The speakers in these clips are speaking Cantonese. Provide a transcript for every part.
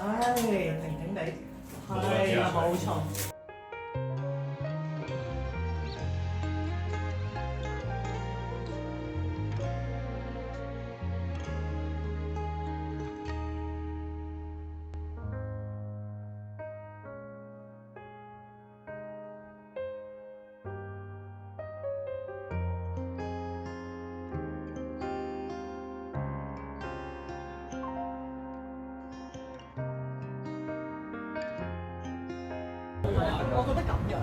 唉，停停地，係啦，冇錯。我覺得咁樣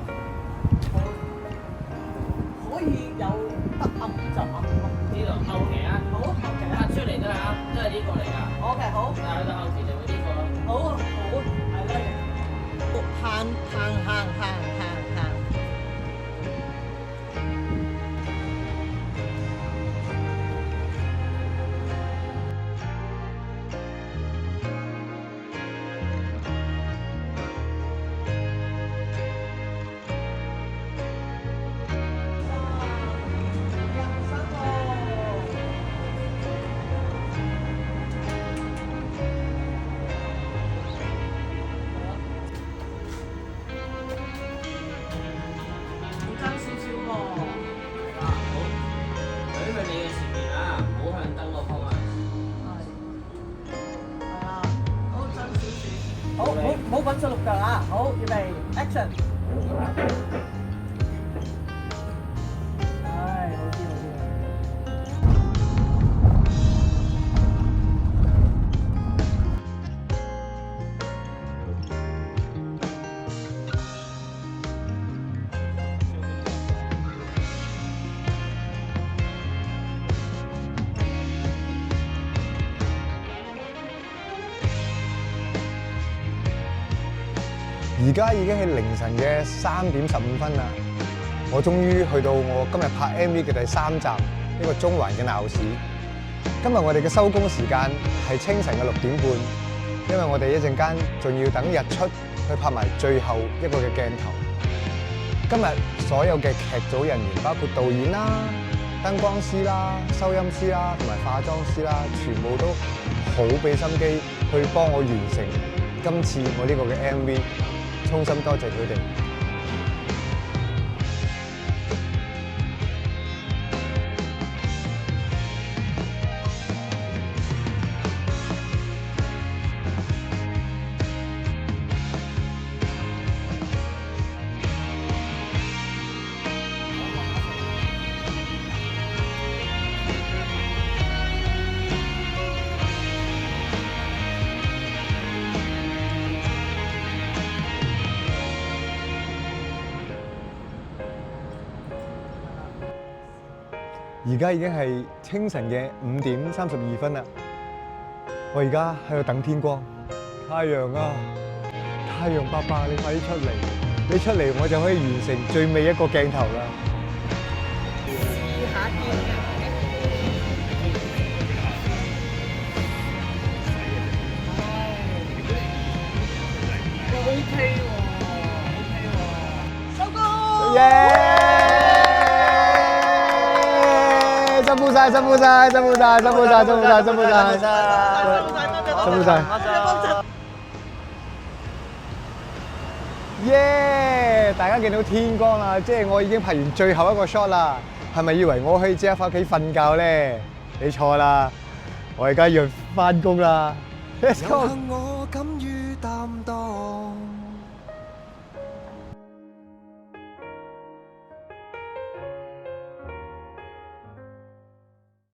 可以有得暗就暗咯。呢度後期啊，好，後期啊。拍出嚟都係啱，都係呢個嚟㗎。OK，好。但係去到後期就會呢個咯。好啊，好，係啦。行。好，冇滾水淥腳啊！好，預備 ，action！ 唉，好啲。而家已經係凌晨嘅3:15啦，我終於去到我今日拍 MV 嘅第3站，呢個中環嘅鬧市。今日我哋嘅收工時間係清晨嘅6點半，因為我哋一陣間仲要等日出去拍埋最後一個嘅鏡頭。今日所有嘅劇組人員，包括導演啦、燈光師啦、收音師啦同埋化妝師啦，全部都好俾心機去幫我完成今次我呢個嘅 MV。衷心多謝佢哋。而家已經係清晨嘅5:32啦，我而家喺度等天光。太陽啊，太陽伯伯，你快啲出嚟！你出嚟我就可以完成最尾一個鏡頭啦。試下見嘅。OK 喎，收工！耶！辛苦晒，辛苦晒，辛苦晒，辛苦晒，辛苦晒，辛苦晒，辛苦晒。耶！大家見到天光啦，即係我已經拍完最後一個 shot 啦。係咪以為我可以即刻翻屋企瞓覺咧？你錯啦，我而家要翻工啦。Let's go。